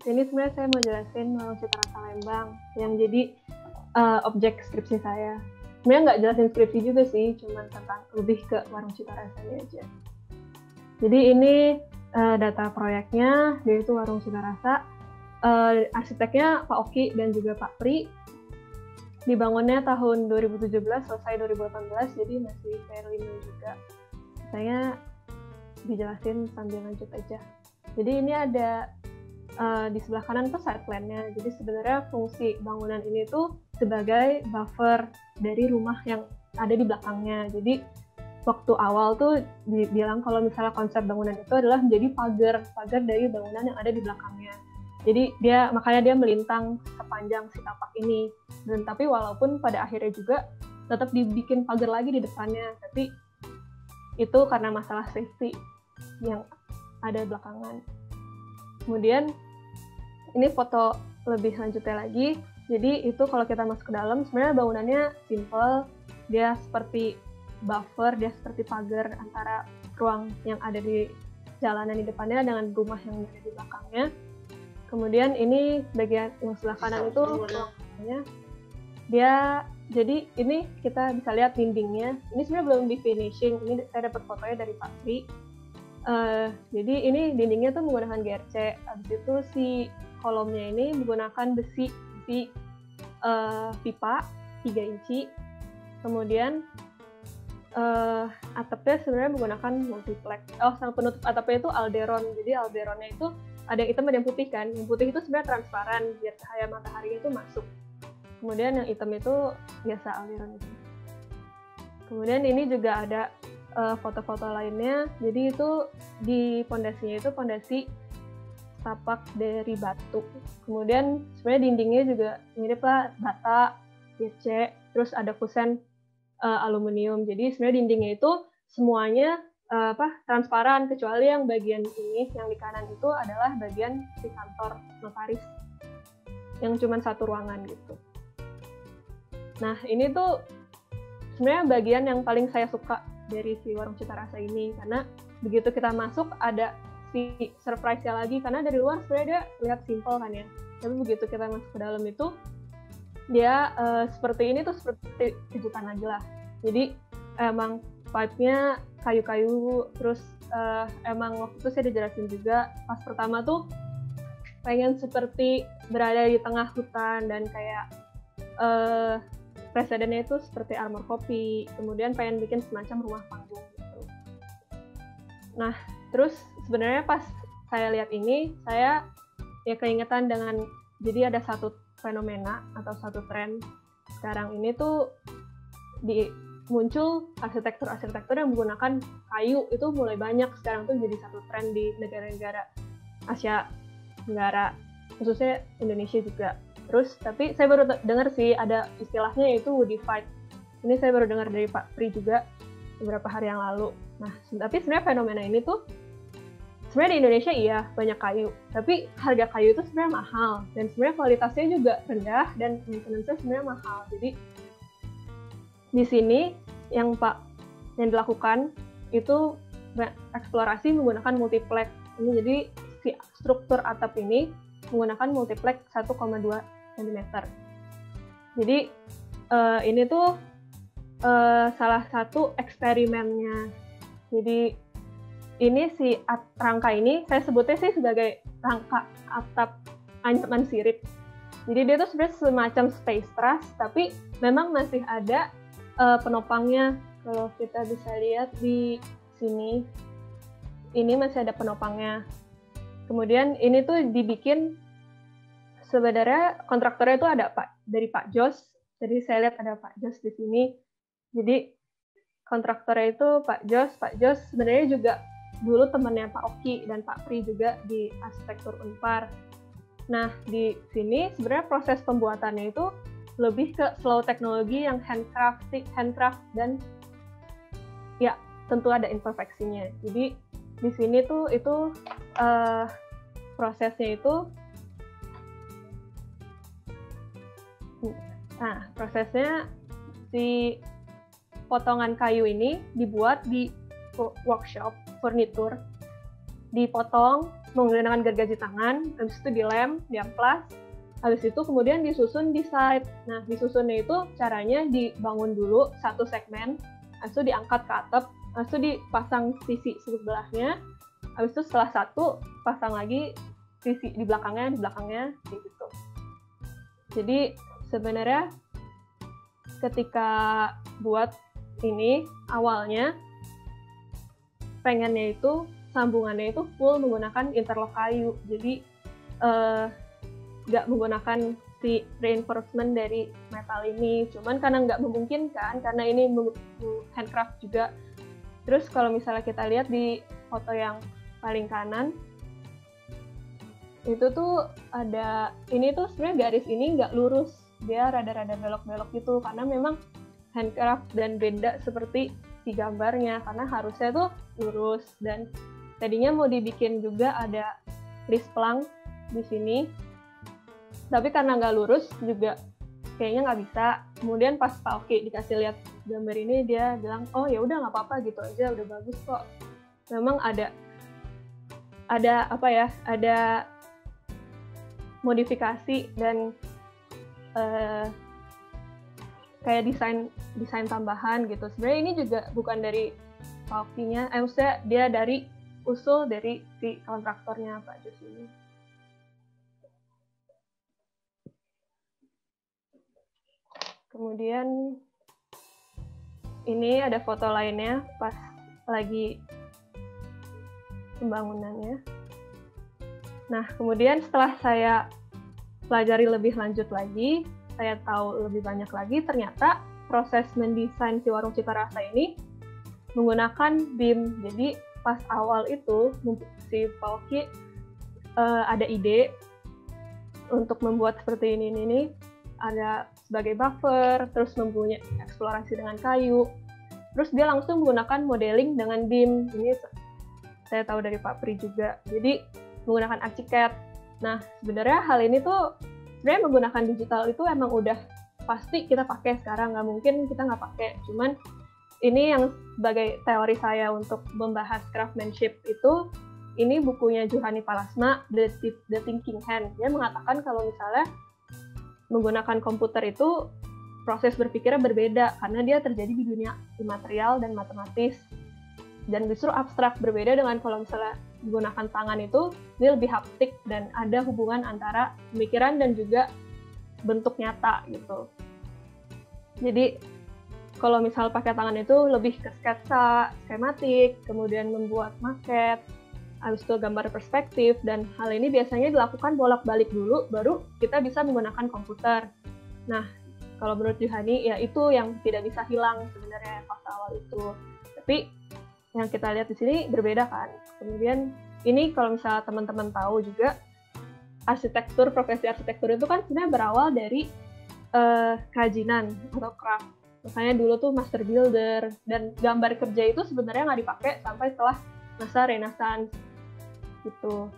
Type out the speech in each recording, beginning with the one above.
Ini sebenarnya saya mau jelasin Warung Cita Rasa Lembang yang jadi objek skripsi saya. Sebenarnya nggak jelasin skripsi juga sih, cuman tentang lebih ke Warung Cita Rasanya aja. Jadi ini data proyeknya, yaitu Warung Cita Rasa. Arsiteknya Pak Oki dan juga Pak Pri. Dibangunnya tahun 2017, selesai 2018, jadi masih fairly new juga. Saya dijelasin sambil lanjut aja. Jadi ini ada di sebelah kanan tuh side plan-nya. Jadi sebenarnya fungsi bangunan ini tuh sebagai buffer dari rumah yang ada di belakangnya. Jadi waktu awal tuh dibilang kalau misalnya konsep bangunan itu adalah menjadi pagar dari bangunan yang ada di belakangnya. Jadi makanya dia melintang sepanjang si tapak ini. Dan tapi walaupun pada akhirnya juga tetap dibikin pagar lagi di depannya, tapi itu karena masalah safety yang ada belakangan. Kemudian ini foto lebih lanjutnya lagi. Jadi itu kalau kita masuk ke dalam, sebenarnya bangunannya simple. Dia seperti buffer, dia seperti pagar antara ruang yang ada di jalanan di depannya dengan rumah yang ada di belakangnya. Kemudian ini bagian yang sebelah kanan itu ruangnya. Jadi ini kita bisa lihat dindingnya. Ini sebenarnya belum di finishing. Ini saya dapat fotonya dari Pak Pri. Jadi ini dindingnya tuh menggunakan GRC. Habis itu si kolomnya ini menggunakan besi pipa 3 inci. Kemudian atapnya sebenarnya menggunakan multiplex. Sama penutup atapnya itu alderon. Jadi alderonnya itu ada yang hitam ada yang putih kan. Yang putih itu sebenarnya transparan biar cahaya matahari itu masuk. Kemudian yang hitam itu biasa alderon itu. Kemudian ini juga ada foto-foto lainnya. Jadi itu di pondasinya itu pondasi tapak dari batu. Kemudian sebenarnya dindingnya juga mirip lah bata, GC, terus ada kusen aluminium. Jadi sebenarnya dindingnya itu semuanya transparan kecuali yang bagian ini yang di kanan itu adalah bagian di kantor notaris yang cuma satu ruangan gitu. Nah ini tuh sebenarnya bagian yang paling saya suka dari si Warung Cita Rasa ini karena begitu kita masuk ada si surprise-nya lagi karena dari luar sebenarnya dia lihat simple kan ya, tapi begitu kita masuk ke dalam itu dia seperti ini tuh seperti kejutan lagi lah. Jadi emang pipe-nya kayu-kayu, terus emang waktu itu saya dijelasin juga pas pertama tuh pengen seperti berada di tengah hutan dan kayak presidennya itu seperti Armor Kopi, kemudian pengen bikin semacam rumah panggung gitu. Nah, terus sebenarnya pas saya lihat ini, saya ya keingetan dengan, jadi ada satu fenomena atau satu tren sekarang ini tuh muncul arsitektur yang menggunakan kayu itu mulai banyak sekarang tuh jadi satu tren di negara-negara Asia Tenggara, khususnya Indonesia juga. Terus tapi saya baru dengar sih ada istilahnya yaitu woodified. Ini saya baru dengar dari Pak Pri juga beberapa hari yang lalu. Nah, tapi sebenarnya fenomena ini tuh sebenarnya di Indonesia iya banyak kayu, tapi harga kayu itu sebenarnya mahal dan sebenarnya kualitasnya juga rendah dan maintenance-nya sebenarnya mahal. Jadi di sini yang dilakukan itu eksplorasi menggunakan multiplex. Ini jadi si struktur atap ini menggunakan multiplex 1,2 cm. Jadi ini tuh salah satu eksperimennya. Jadi ini si rangka ini saya sebutnya sih sebagai rangka atap anyaman sirip. Jadi dia tuh sebenarnya semacam space truss, tapi memang masih ada penopangnya. Kalau kita bisa lihat di sini, ini masih ada penopangnya. Kemudian ini tuh dibikin sebenarnya kontraktornya itu ada dari Pak Jos. Jadi saya lihat ada Pak Jos di sini. Jadi kontraktornya itu Pak Jos sebenarnya juga dulu temannya Pak Oki dan Pak Pri juga di arsitektur Unpar. Nah, di sini sebenarnya proses pembuatannya itu lebih ke slow teknologi yang handcraft dan ya tentu ada imperfeksinya. Jadi di sini tuh itu prosesnya itu si potongan kayu ini dibuat di workshop furnitur, dipotong menggunakan gergaji tangan, habis itu dilem, diamplas, habis itu kemudian disusun di side. Nah, disusunnya itu caranya dibangun dulu satu segmen, habis itu diangkat ke atap, habis itu dipasang sisi sebelahnya, habis itu setelah satu pasang lagi sisi di belakangnya, gitu. Jadi sebenarnya ketika buat ini awalnya pengennya itu sambungannya itu full menggunakan interlock kayu, jadi nggak menggunakan si reinforcement dari metal ini, cuman karena nggak memungkinkan karena ini handcraft juga. Terus kalau misalnya kita lihat di foto yang paling kanan itu tuh ada, ini tuh sebenarnya garis ini nggak lurus, dia rada-rada belok-belok gitu karena memang handcraft dan benda seperti di gambarnya, karena harusnya tuh lurus. Dan tadinya mau dibikin juga ada list plank di sini, tapi karena nggak lurus juga kayaknya nggak bisa. Kemudian pas Pak Oki dikasih lihat gambar ini, dia bilang, oh ya udah nggak apa-apa gitu aja, udah bagus kok. Memang ada apa ya, ada modifikasi dan kayak desain tambahan gitu. Sebenarnya ini juga bukan dari Pak Oki-nya, maksudnya dia dari usul dari si kontraktornya Pak Jus ini. Kemudian ini ada foto lainnya pas lagi pembangunannya. Nah, kemudian setelah saya pelajari lebih lanjut lagi, saya tahu lebih banyak lagi, ternyata proses mendesain si Warung Cita Rasa ini menggunakan BIM. Jadi pas awal itu si Pak Oki ada ide untuk membuat seperti ini. Ada sebagai buffer, terus mempunyai eksplorasi dengan kayu, terus dia langsung menggunakan modeling dengan BIM. Ini saya tahu dari Pak Pri juga. Jadi menggunakan ArchiCAD. Nah, sebenarnya hal ini tuh sebenarnya menggunakan digital itu emang udah pasti kita pakai sekarang, nggak mungkin kita nggak pakai. Cuman ini yang sebagai teori saya untuk membahas craftsmanship itu, ini bukunya Juhani Palasma, The Thinking Hand. Dia mengatakan kalau misalnya menggunakan komputer itu proses berpikirnya berbeda karena dia terjadi di dunia imaterial dan matematis, dan justru abstrak, berbeda dengan kalau misalnya menggunakan tangan itu dia lebih haptik dan ada hubungan antara pemikiran dan juga bentuk nyata gitu. Jadi kalau misal pakai tangan itu lebih ke sketsa, skematik, kemudian membuat maket, habis itu gambar perspektif, dan hal ini biasanya dilakukan bolak-balik dulu, baru kita bisa menggunakan komputer. Nah, kalau menurut Juhani, ya itu yang tidak bisa hilang sebenarnya pas awal itu. Tapi yang kita lihat di sini berbeda kan. Kemudian ini kalau misalnya teman-teman tahu juga, arsitektur, profesi arsitektur itu kan sebenarnya berawal dari kerajinan atau craft. Makanya dulu tuh master builder, dan gambar kerja itu sebenarnya nggak dipakai sampai setelah masa Renaissance gitu.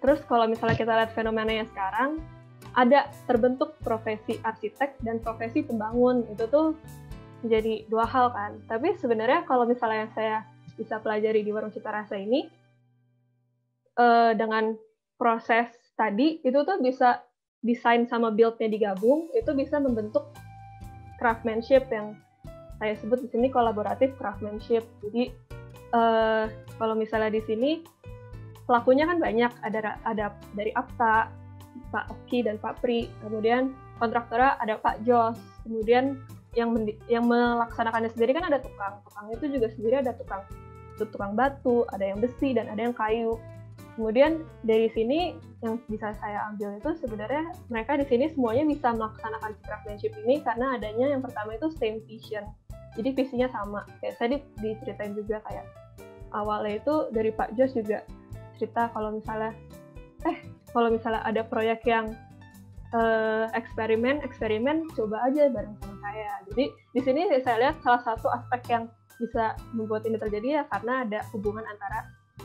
Terus kalau misalnya kita lihat fenomenanya sekarang, ada terbentuk profesi arsitek dan profesi pembangun. Itu tuh menjadi dua hal kan. Tapi sebenarnya kalau misalnya saya bisa pelajari di Warung Cita Rasa ini, dengan proses tadi, itu tuh bisa desain sama build-nya digabung, itu bisa membentuk craftsmanship yang saya sebut di sini kolaboratif craftsmanship. Jadi kalau misalnya di sini pelakunya kan banyak, ada dari APTA, Pak Oki dan Pak Pri, kemudian kontraktornya ada Pak Jos, kemudian yang melaksanakannya sendiri kan ada tukang itu juga sendiri ada tukang batu, ada yang besi dan ada yang kayu. Kemudian dari sini yang bisa saya ambil itu sebenarnya mereka di sini semuanya bisa melaksanakan craftsmanship ini karena adanya yang pertama itu same vision. Jadi visinya sama. Kayak tadi diceritain juga kayak awalnya itu dari Pak Jos juga cerita kalau misalnya ada proyek yang eksperimen coba aja bareng sama saya. Jadi di sini saya lihat salah satu aspek yang bisa membuat ini terjadi ya karena ada hubungan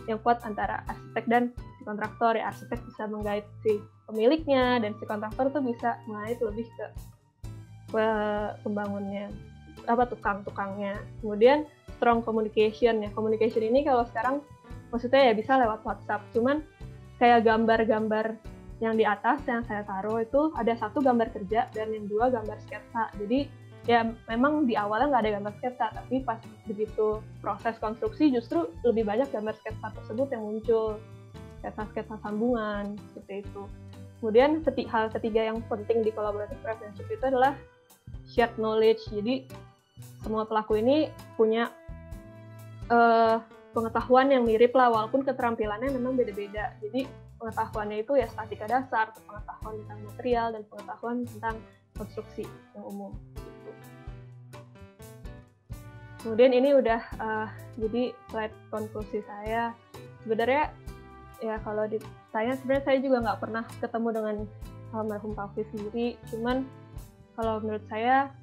yang kuat antara arsitek dan si kontraktor. Ya, arsitek bisa menggait si pemiliknya dan si kontraktor tuh bisa mengait lebih ke pembangunnya, tukangnya. Kemudian strong communication ya. Communication ini kalau sekarang maksudnya ya bisa lewat WhatsApp, cuman kayak gambar-gambar yang di atas yang saya taruh itu ada 1 gambar kerja dan yang 2 gambar sketsa. Jadi ya memang di awalnya nggak ada gambar sketsa, tapi pas begitu proses konstruksi justru lebih banyak gambar sketsa tersebut yang muncul, sketsa-sketsa sambungan seperti itu. Kemudian hal ketiga yang penting di collaborative craftsmanship itu adalah shared knowledge. Jadi semua pelaku ini punya pengetahuan yang mirip lah, walaupun keterampilannya memang beda-beda. Jadi pengetahuannya itu ya statika dasar, pengetahuan tentang material, dan pengetahuan tentang konstruksi yang umum. Gitu. Kemudian ini udah jadi slide konklusi saya. Sebenarnya ya kalau ditanya, sebenarnya saya juga nggak pernah ketemu dengan almarhum Taufi sendiri. Cuman kalau menurut saya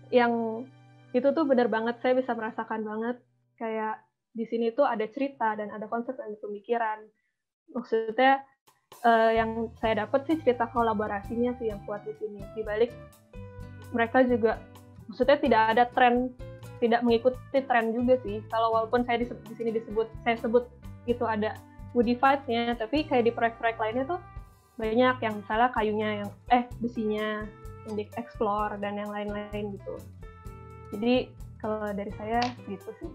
yang itu tuh benar banget, saya bisa merasakan banget kayak di sini tuh ada cerita dan ada konsep dan pemikiran. Maksudnya yang saya dapat sih cerita kolaborasinya sih yang kuat di sini. Di balik mereka juga, maksudnya tidak ada tren, tidak mengikuti tren juga sih. Kalau walaupun saya di sini saya sebut itu ada woody vibes-nya, tapi kayak di proyek-proyek lainnya tuh banyak yang misalnya kayunya yang besinya yang di-explore dan yang lain-lain gitu. Jadi kalau dari saya gitu sih.